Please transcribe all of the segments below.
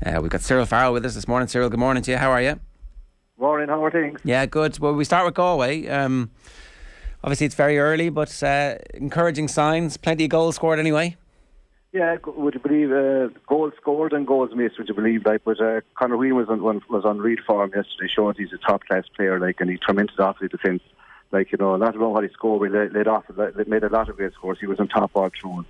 We've got Cyril Farrell with us this morning. Cyril, good morning to you. How are you? Morning, how are things? Yeah, good. Well, we start with Galway. Obviously, it's very early, but encouraging signs. Plenty of goals scored anyway. Yeah, would you believe goals scored and goals missed? Would you believe? But Conor Whelan was on real form yesterday, showing he's a top class player. And he tremendous off the defence. Not alone what he scored, he made a lot of great scores. He was on top all through.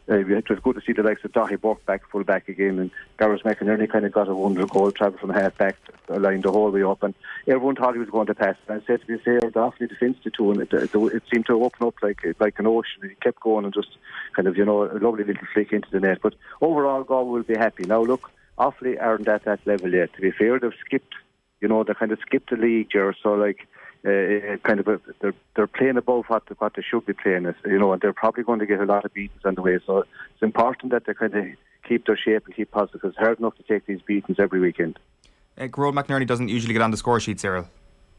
It was good to see the likes of Dahi Buck back full back again, and Gareth McInerney kind of got a wonder goal, travelled from half back line the whole way up, and everyone thought he was going to pass. And I said to be fair, the Offaly defence to two, and it seemed to open up like an ocean. He kept going and just kind of a lovely little flick into the net. But overall, Galway will be happy. Now look, Offaly aren't at that level yet. To be fair, they've skipped. They kind of skipped the league here, so they're playing above what they should be playing, and they're probably going to get a lot of beatings on the way. So it's important that they kind of keep their shape and keep positive, because it's hard enough to take these beatings every weekend. Gerard McInerney doesn't usually get on the score sheet, Cyril.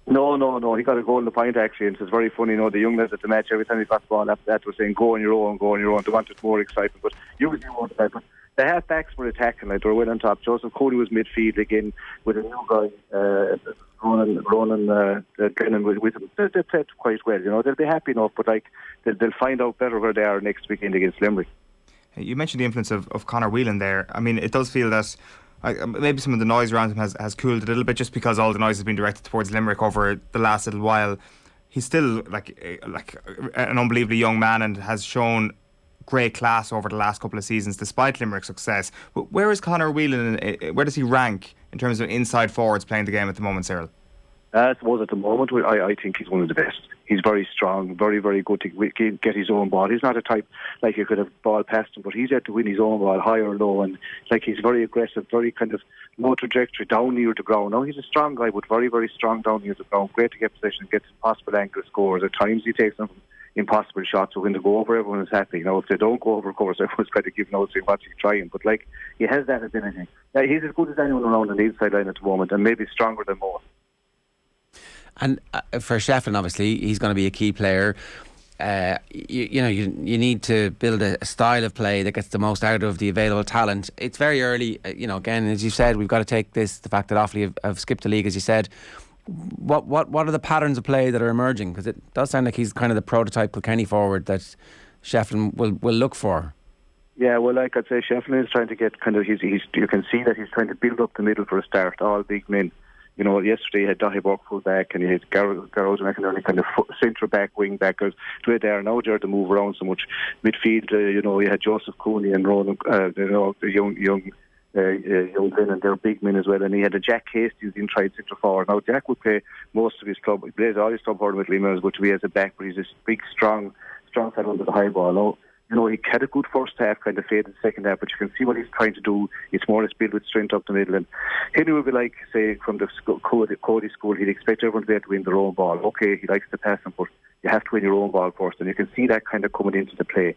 No, he got a goal in the point actually, and it's very funny. The young lads at the match, every time he got the ball after that, were saying go on your own, go on your own. They wanted more excitement, but usually won't that. But the half backs were attacking, they were well on top. Joseph Cody was midfield again with a new guy. Ronan Glennon with them. They played quite well, they'll be happy enough, but they'll find out better where they are next weekend against Limerick. You mentioned the influence of Conor Whelan there. I mean, it does feel that maybe some of the noise around him has cooled a little bit, just because all the noise has been directed towards Limerick over the last little while. He's still like an unbelievably young man and has shown great class over the last couple of seasons despite Limerick's success. But where is Conor Whelan? Where does he rank in terms of inside forwards playing the game at the moment, Cyril? I suppose at the moment I think he's one of the best. He's very strong, very, very good to get his own ball. He's not a type like you could have ball past him, but he's had to win his own ball high or low, and he's very aggressive, very kind of low trajectory down near the ground. Now he's a strong guy, but very, very strong down near the ground. Great to get possession, gets impossible angle scores. At times he takes them impossible shots, so when they go over, everyone is happy. If they don't go over, of course, everyone's kind of giving out saying what's he trying, but he has that ability. He's as good as anyone around on the inside line at the moment, and maybe stronger than most. And for Shefflin, obviously, he's going to be a key player. You need to build a style of play that gets the most out of the available talent. It's very early, again, as you said, we've got to take the fact that Offaly have skipped the league, as you said. What are the patterns of play that are emerging? Because it does sound like he's kind of the prototype Kilkenny forward that Shefflin will look for. Yeah, well, I'd say Shefflin is trying to get you can see that he's trying to build up the middle for a start, all big men. Yesterday he had Dahi Buck full back, and he had Gareth McInerney kind of centre back, wing back. Because they are now there to move around so much. Midfield, he had Joseph Cooney and Ronan, the young Glennon, they're big men as well. And he had a Jack Hastings inside centre forward. Now Jack would play most of his club. He plays all his club hurling with Limerick, but he has a back, but he's a big, strong fellow under the high ball. Now, he had a good first half, kind of faded the second half, but you can see what he's trying to do. It's more to build with strength up the middle. And Henry would be like, say, from the Cody school, he'd expect everyone to be able to win their own ball. Okay, he likes to pass them, but you have to win your own ball first. And you can see that kind of coming into the play.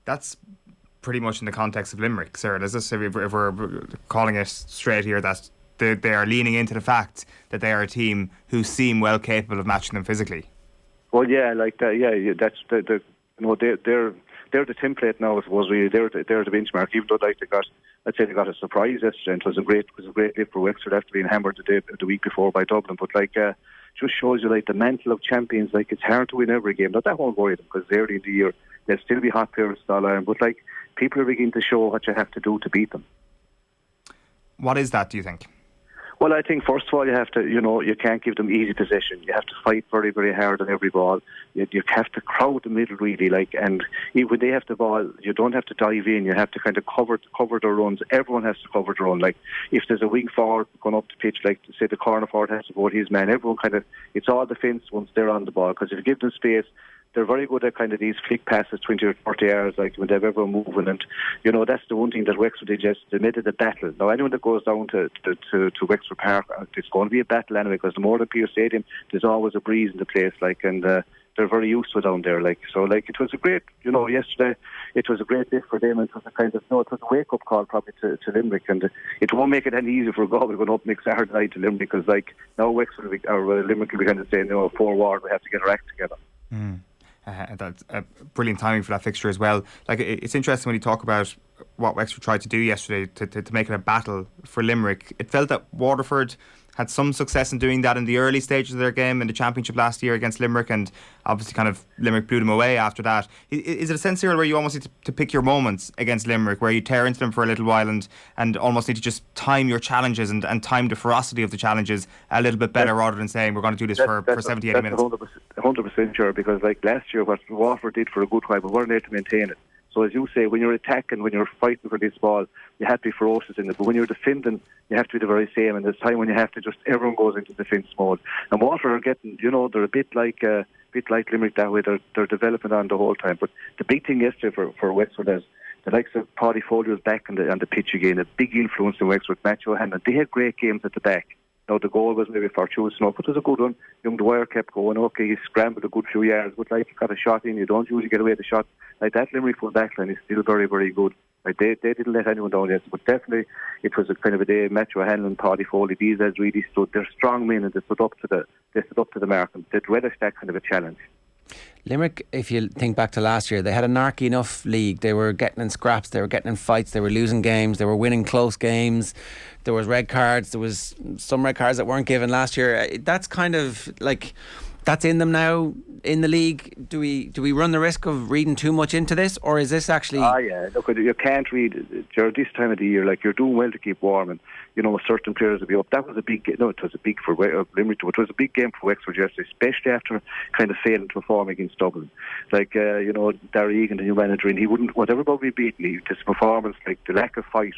That's pretty much in the context of Limerick, Cyril. Is this, if we're calling it straight here, that they are leaning into the fact that they are a team who seem well capable of matching them physically? Well, yeah, like that. Yeah, that's the they're the template now. I suppose really they're the benchmark. Even though I'd say they got a surprise yesterday. And it was a great lift for Wexford after being hammered the week before by Dublin. But just shows you the mantle of champions. It's hard to win every game. Not that won't worry them, because early in the year they'll still be hot players to All Ireland. But people are beginning to show what you have to do to beat them. What is that, do you think? Well, I think first of all you have to, you can't give them easy possession. You have to fight very, very hard on every ball. You have to crowd the middle really, and when they have the ball, you don't have to dive in. You have to kind of cover their runs. Everyone has to cover their run. If there's a wing forward going up the pitch, say the corner forward has to go with his man. Everyone it's all defence once they're on the ball, because if you give them space, they're very good at kind of these flick passes 20 or 30 yards, when they have everyone moving. And, that's the one thing that Wexford did just, they made it a battle. Now, anyone that goes down to Wexford Park, it's going to be a battle anyway, because the more than Pearse Stadium, there's always a breeze in the place, and they're very used to it down there. It was a great, yesterday, it was a great day for them, and it was it was a wake-up call probably to Limerick, and it won't make it any easier for Galway going up next Saturday night to Limerick, because now Wexford or Limerick will be kind of saying, forward, we have to get our act together. Mm. That's brilliant timing for that fixture as well. Like, it's interesting when you talk about what Wexford tried to do yesterday to make it a battle for Limerick. It felt that Waterford had some success in doing that in the early stages of their game in the championship last year against Limerick, and obviously kind of Limerick blew them away after that. Is it a sense, Cyril, where you almost need to pick your moments against Limerick, where you tear into them for a little while and almost need to just time your challenges and time the ferocity of the challenges a little bit better, rather than saying we're going to do this for 70, 80 minutes? 100% sure, because like last year what Waterford did for a good while, but weren't there to maintain it. So as you say, when you're attacking, when you're fighting for this ball, you have to be ferocious in it. But when you're defending, you have to be the very same. And there's time when you have to just, everyone goes into defence mode. And Waterford are getting, they're a bit like Limerick that way. They're developing on the whole time. But the big thing yesterday for Wexford is the likes of Paddy Folio's back on the pitch again. A big influence in Wexford. Matthew Hanlon. They had great games at the back. Now, the goal was maybe fortuitous enough, but it was a good one. Young Dwyer kept going. Okay, he scrambled a good few yards, but like, he got a shot in. You don't usually get away with a shot. Like, that Limerick full back line is still very, very good. Like, they didn't let anyone down yet, but definitely it was a kind of a day. Matthew Hanlon, Paddy Foley, these guys really stood. They're strong men, and they stood up to the mark, and they'd relish that kind of a challenge. Limerick, if you think back to last year, they had a narky enough league. They were getting in scraps, they were getting in fights, they were losing games, they were winning close games. There was red cards, there was some red cards that weren't given last year. That's kind of like, that's in them now in the league. Do we run the risk of reading too much into this, or is this actually... yeah, look, you can't read this time of the year. Like, you're doing well to keep warm, and certain players will be up. That was a big game. No, it was a big for Limerick, but it was a big game for Wexford yesterday, especially after kind of failing to perform against Dublin. Like, Darragh Egan, the new manager, and he wouldn't, whatever about be beaten, his performance, like the lack of fight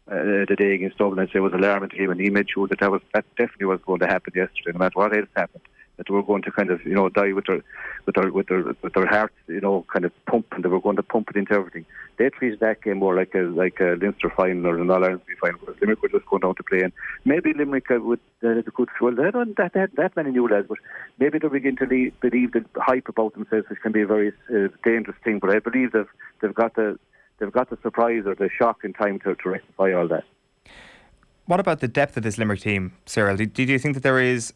the day against Dublin, I'd say, was alarming to him, and he made sure that definitely was going to happen yesterday, no matter what else happened. That they were going to kind of, die with their hearts, kind of pump, and they were going to pump it into everything. They treated that game more like a Leinster final or an All-Ireland final. Limerick were just going down to play, and maybe Limerick would good. Well, they don't that many new lads, but maybe they'll begin to believe the hype about themselves, which can be a very dangerous thing. But I believe they've got the surprise or the shock in time to rectify all that. What about the depth of this Limerick team, Cyril? Do you think that there is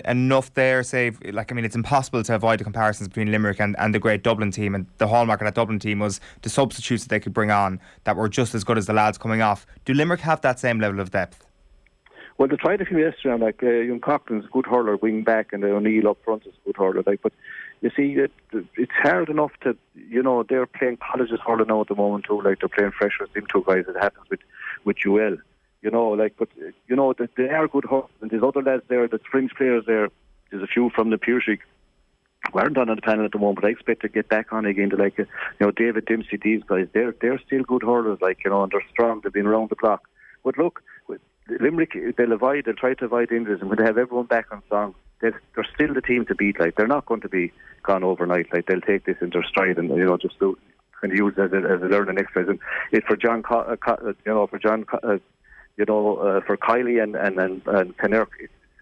enough there? Say, it's impossible to avoid the comparisons between Limerick and the great Dublin team, and the hallmark of that Dublin team was the substitutes that they could bring on that were just as good as the lads coming off. Do Limerick have that same level of depth? Well, they tried a few yesterday, like young Coughlin's a good hurler, wing back, and O'Neill up front is a good hurler. But you see, it's hard enough to, they're playing colleges hurling now at the moment too. Like, they're playing freshers, them two guys. It happens with UL. But they are good hurlers, and there's other lads there, the fringe players there. There's a few from the Piercy who aren't on the panel at the moment, but I expect to get back on again to David Dempsey, these guys. They're still good hurlers, and they're strong. They've been around the clock. But look, Limerick, they'll try to avoid injuries, and when they have everyone back on song, they're still the team to beat. Like, they're not going to be gone overnight. Like, they'll take this in their stride, and just to kind of use it as a learning exercise. And it's for John, for Kiley and Kinnerk,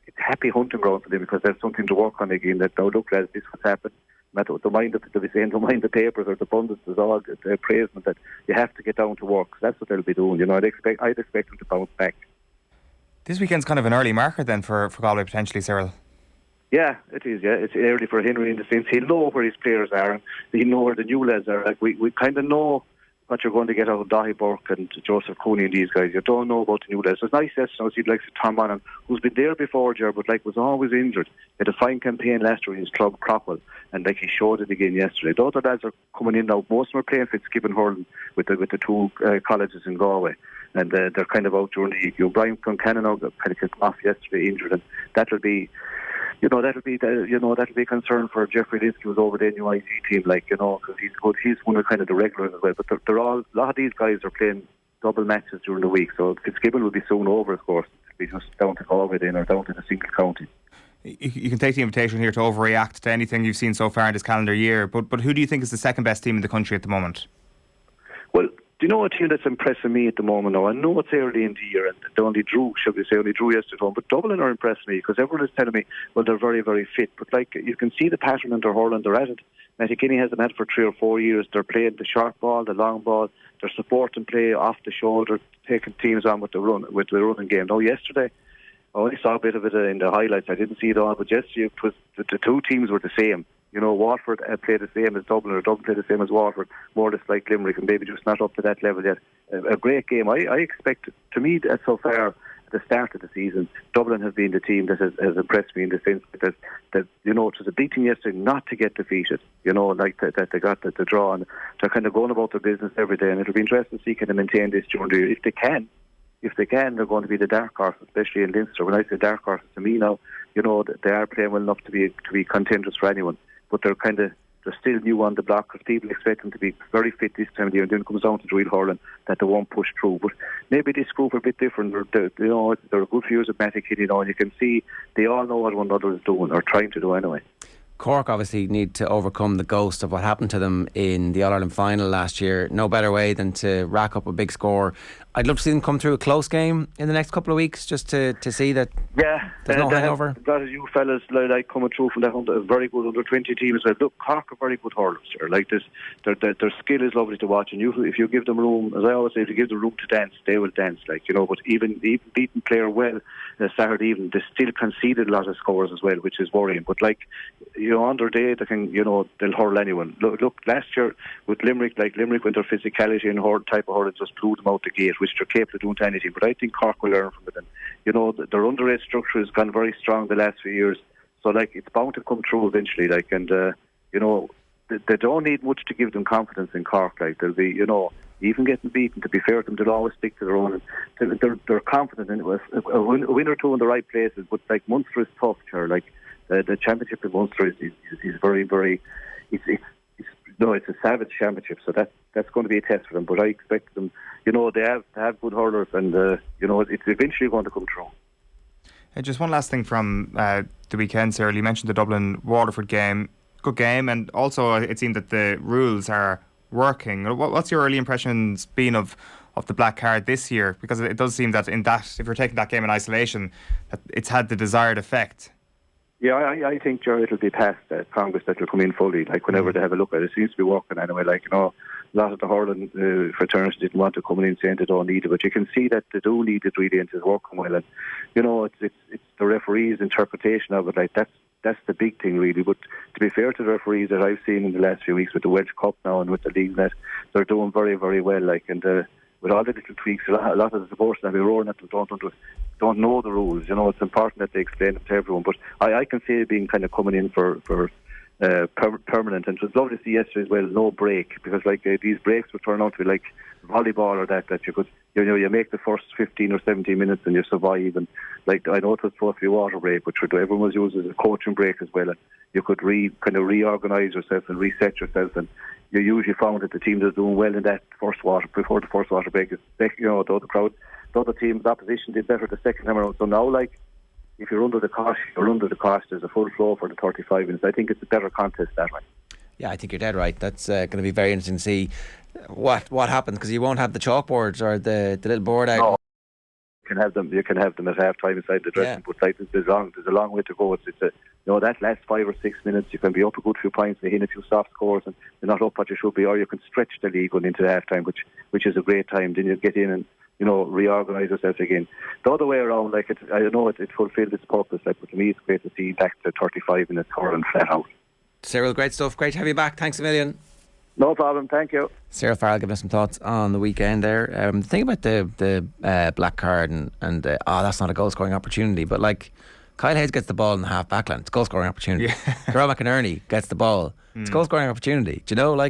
it's happy hunting ground for them, because there's something to work on again. That now, look, lads, this has happened. Don't mind the papers or the pundits. There's all the praisement that you have to get down to work. That's what they'll be doing. I'd expect them to bounce back. This weekend's kind of an early marker then for Galway potentially, Cyril. Yeah, it is. Yeah, it's early for Henry in the sense he'll know where his players are, and he'll know where the new lads are. Like, we kind of know what you're going to get out of Dahi Burke and Joseph Cooney and these guys. You don't know about the new lads. It's nice yesterday to see like Tom Monaghan, who's been there before, Ger, but was always injured. He had a fine campaign last year in his club, Crockwell, and he showed it again yesterday. The other lads are coming in now. Most of them are playing Fitzgibbon hurling with the two colleges in Galway, and they're kind of out during the week. Brian Concannon kind of kicked off yesterday injured, and that'll be a concern for Jeffrey Linsky, who's over the NUIC team, because he's good. He's one of kind of the regulars as well. But a lot of these guys are playing double matches during the week, so Fitzgibbon will be soon over, of course. It'll be just down to Galway then, or down to the single county. You can take the invitation here to overreact to anything you've seen so far in this calendar year, but who do you think is the second best team in the country at the moment? Well, do you know a team that's impressing me at the moment now? I know it's early in the year, and they only drew yesterday home, but Dublin are impressing me, because everyone is telling me, well, they're very, very fit. But you can see the pattern in their hurling, they're at it. Matty Kinney has them at it for 3 or 4 years. They're playing the short ball, the long ball. They're supporting play off the shoulder, taking teams on with the running game. Now, yesterday, I only saw a bit of it in the highlights. I didn't see it all, but yesterday the two teams were the same. Waterford play the same as Dublin, or Dublin play the same as Waterford, more or less like Limerick, and maybe just not up to that level yet. A great game. I expect, to me, so far, at the start of the season, Dublin has been the team that has impressed me in the sense that it was a beating yesterday not to get defeated, that they got the draw, and they're kind of going about their business every day, and it'll be interesting to see can they maintain this during the year. If they can, they're going to be the dark horse, especially in Leinster. When I say dark horse, to me now, they are playing well enough to be contenders for anyone, but they're still new on the block because people expect them to be very fit this time of the year, and then it comes down to the real hurling that they won't push through. But maybe this group are a bit different. They're a good few years of Matty Kitty, and you can see they all know what one another is doing, or trying to do anyway. Cork obviously need to overcome the ghost of what happened to them in the All-Ireland final last year. No better way than to rack up a big score. I'd love to see them come through a close game in the next couple of weeks, just to see that there's no hangover. That is you fellas like coming through from that a very good under-20 team as well. Look, Cork are very good hurlers. Like this, their skill is lovely to watch, and if you give them room, as I always say, if you give them room to dance, they will dance. But even beating player well Saturday evening, they still conceded a lot of scores as well, which is worrying. But on their day, they can, they'll hurl anyone. Look, last year with Limerick, with their physicality and type of hurling, just blew them out the gate, which they're capable of doing to anything. But I think Cork will learn from it. And, their underage structure has gone very strong the last few years. So, it's bound to come through eventually. They don't need much to give them confidence in Cork. They'll be, even getting beaten, to be fair to them, they'll always stick to their own. They're confident in it. A win or two in the right places. But, Munster is tough, the championship in Munster is very, very... It's a savage championship, so that's going to be a test for them. But I expect them, they have good hurlers, and it's eventually going to come through. Just one last thing from the weekend, Cyril. You mentioned the Dublin Waterford game, good game, and also it seemed that the rules are working. What's your early impressions been of the black card this year? Because it does seem that if you're taking that game in isolation, that it's had the desired effect. Yeah, I think, Joe, it'll be past Congress that will come in fully. Whenever they have a look at it, it seems to be working anyway. A lot of the hurling fraternity didn't want to come in saying they don't need it, but you can see that they do need it really, and it's working well. And it's the referees' interpretation of it. That's the big thing really. But to be fair to the referees that I've seen in the last few weeks with the Welsh Cup now and with the league, that they're doing very, very well. With all the little tweaks, a lot of the supporters that be roaring at them don't know the rules. It's important that they explain it to everyone. But I can see it being kind of coming in for permanent. And it was lovely to see yesterday as well, no break, because these breaks would turn out to be like volleyball or that you could, you make the first 15 or 17 minutes and you survive. And I know it was supposed to be a water break, but everyone was used as a coaching break as well. And you could reorganise yourself and reset yourself. And you usually found that the team that was doing well in that before the first water break, the other team, the opposition did better the second time around. So now, if you're under the cosh, there's a full flow for the 35 minutes. I think it's a better contest that way. Yeah, I think you're dead right. That's going to be very interesting to see what happens, because you won't have the chalkboards or the little board out. No. You can have them at half time inside the dressing room. But there's a long way to go. That last 5 or 6 minutes, you can be up a good few points, they hit a few soft scores, and you're not up what you should be, or you can stretch the league going into half time, which is a great time. Then you get in and reorganise yourself again. The other way around, I know it fulfilled its purpose. But to me, it's great to see back to 35 minutes hurling flat out. Cyril, great stuff. Great to have you back. Thanks a million. No problem, thank you. Cyril Farrell giving us some thoughts on the weekend there. The thing about the black card and that's not a goal scoring opportunity, but Kyle Hayes gets the ball in the half backline, it's a goal scoring opportunity. Carol McInerney gets the ball, it's a goal scoring opportunity. Do you know,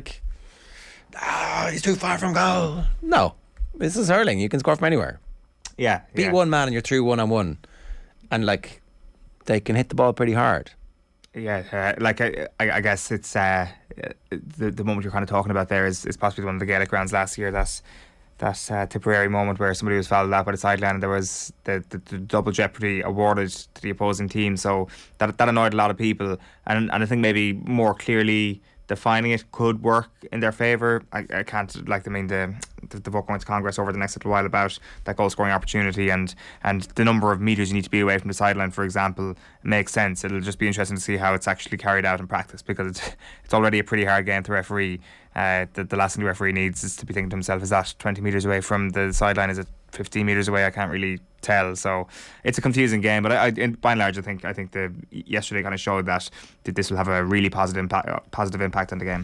he's too far from goal? No, this is hurling, you can score from anywhere. Beat one man and you're through 1-on-1, and they can hit the ball pretty hard. I guess it's the moment you're kind of talking about there is possibly one of the Gaelic rounds last year. That Tipperary moment where somebody was fouled out by the sideline and there was the double jeopardy awarded to the opposing team. So that annoyed a lot of people, and I think maybe more clearly defining it could work in their favour. I can't the vote going to Congress over the next little while about that goal scoring opportunity and the number of metres you need to be away from the sideline, for example, makes sense. It'll just be interesting to see how it's actually carried out in practice, because it's already a pretty hard game to referee. The last thing the referee needs is to be thinking to himself, is that 20 metres away from the sideline, is it 15 metres away. I can't really tell. So it's a confusing game. But by and large, I think the yesterday kind of showed that this will have a really positive impact on the game.